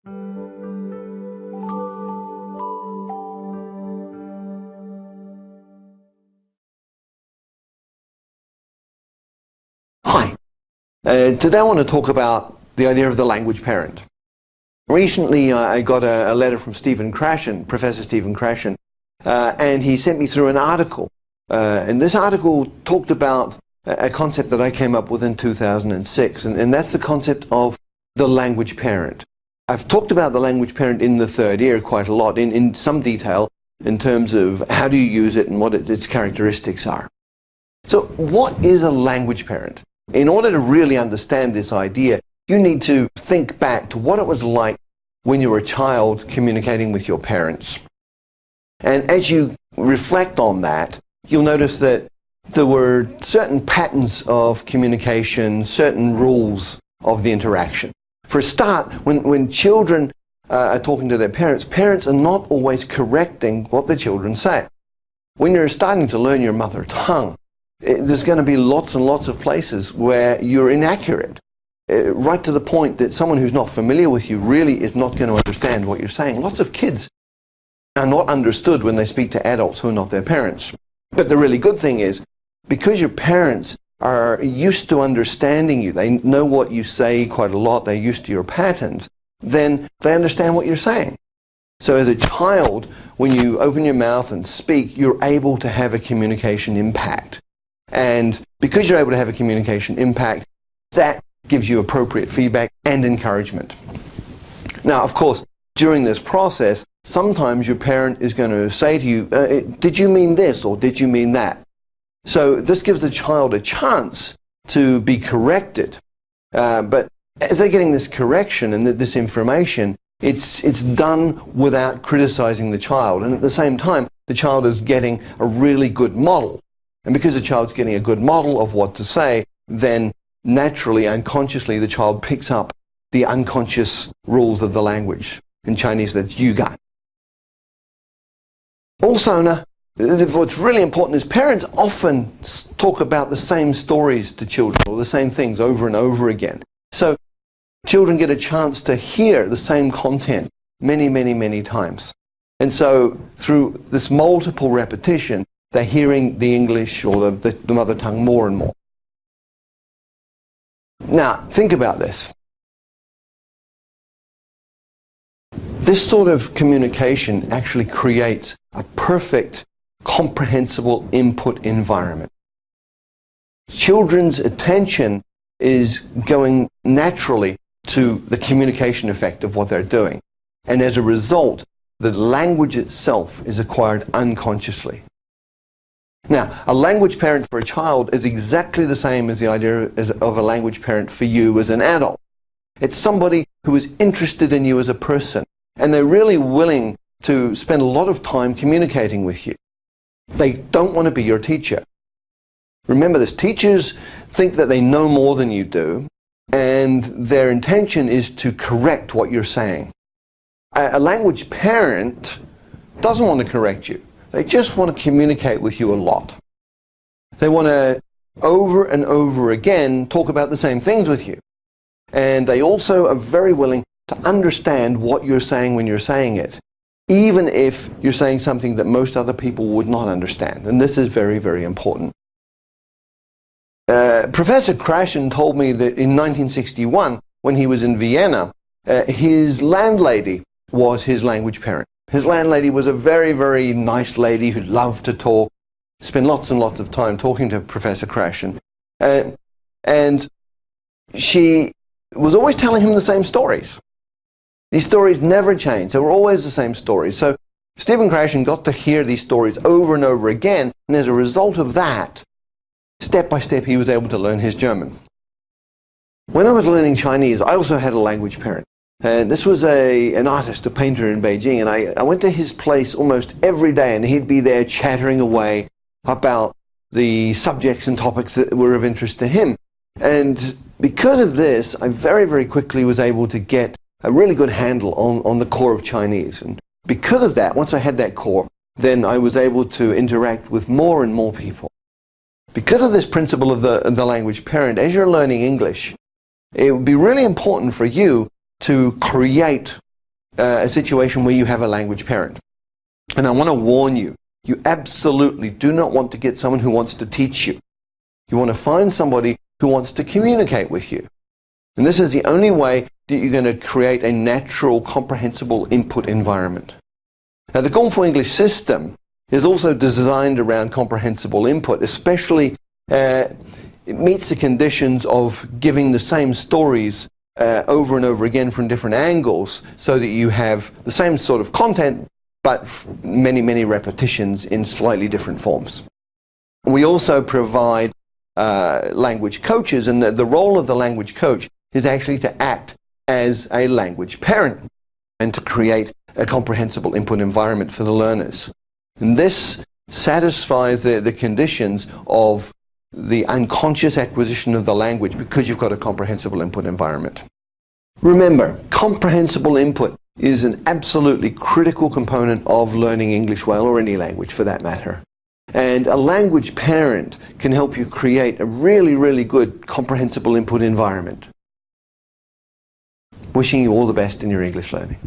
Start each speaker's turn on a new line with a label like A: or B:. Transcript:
A: Hi. Today I want to talk about the idea of the language parent. Recently I got a letter from Professor Stephen Krashen, and he sent me through an article. And this article talked about a concept that I came up with in 2006, and that's the concept of the language parent. I've talked about the language parent in the third year quite a lot, in some detail, in terms of how do you use it and what its characteristics are. So what is a language parent? In order to really understand this idea, you need to think back to what it was like when you were a child communicating with your parents. And as you reflect on that, you'll notice that there were certain patterns of communication, certain rules of the interaction. For a start, when children are talking to their parents, parents are not always correcting what the children say. When you're starting to learn your mother tongue, there's going to be lots and lots of places where you're inaccurate, right to the point that someone who's not familiar with you really is not going to understand what you're saying. Lots of kids are not understood when they speak to adults who are not their parents. But the really good thing is, because your parents are used to understanding you, they know what you say quite a lot, they're used to your patterns, then they understand what you're saying. So as a child, when you open your mouth and speak, you're able to have a communication impact. And because you're able to have a communication impact, that gives you appropriate feedback and encouragement. Now, of course, during this process, sometimes your parent is going to say to you, did you mean this or did you mean that? So this gives the child a chance to be corrected. But as they're getting this correction and this information, it's done without criticizing the child. And at the same time, the child is getting a really good model. And because the child's getting a good model of what to say, then naturally, unconsciously, the child picks up the unconscious rules of the language. In Chinese, that's yugan. Also, what's really important is parents often talk about the same stories to children, or the same things over and over again. So children get a chance to hear the same content many, many, many times. And so through this multiple repetition, they're hearing the English or the mother tongue more and more. Now, think about this. This sort of communication actually creates a perfect, comprehensible input environment. Children's attention is going naturally to the communication effect of what they're doing. And as a result, the language itself is acquired unconsciously. Now, a language parent for a child is exactly the same as the idea of a language parent for you as an adult. It's somebody who is interested in you as a person, and they're really willing to spend a lot of time communicating with you. They don't want to be your teacher. Remember this, teachers think that they know more than you do, and their intention is to correct what you're saying. A language parent doesn't want to correct you. They just want to communicate with you a lot. They want to, over and over again, talk about the same things with you. And they also are very willing to understand what you're saying when you're saying it, even if you're saying something that most other people would not understand. And this is very, very important. Professor Krashen told me that in 1961, when he was in Vienna, his landlady was his language parent. His landlady was a very, very nice lady who loved to talk, spent lots and lots of time talking to Professor Krashen. And she was always telling him the same stories. These stories never changed. They were always the same stories. So Stephen Krashen got to hear these stories over and over again, and as a result of that, step by step, he was able to learn his German. When I was learning Chinese, I also had a language parent. This was an artist, a painter in Beijing, and I went to his place almost every day, and he'd be there chattering away about the subjects and topics that were of interest to him. And because of this, I very, very quickly was able to get a really good handle on the core of Chinese. And because of that, once I had that core, then I was able to interact with more and more people. Because of this principle of the language parent, as you're learning English, it would be really important for you to create a situation where you have a language parent. And I want to warn you, you absolutely do not want to get someone who wants to teach you. You want to find somebody who wants to communicate with you. And this is the only way that you're going to create a natural, comprehensible input environment. Now, the Kung Fu English system is also designed around comprehensible input, especially it meets the conditions of giving the same stories over and over again from different angles so that you have the same sort of content but many, many repetitions in slightly different forms. We also provide language coaches, and the role of the language coach is actually to act as a language parent and to create a comprehensible input environment for the learners. And this satisfies the conditions of the unconscious acquisition of the language because you've got a comprehensible input environment. Remember, comprehensible input is an absolutely critical component of learning English well, or any language for that matter. And a language parent can help you create a really, really good comprehensible input environment. Wishing you all the best in your English learning.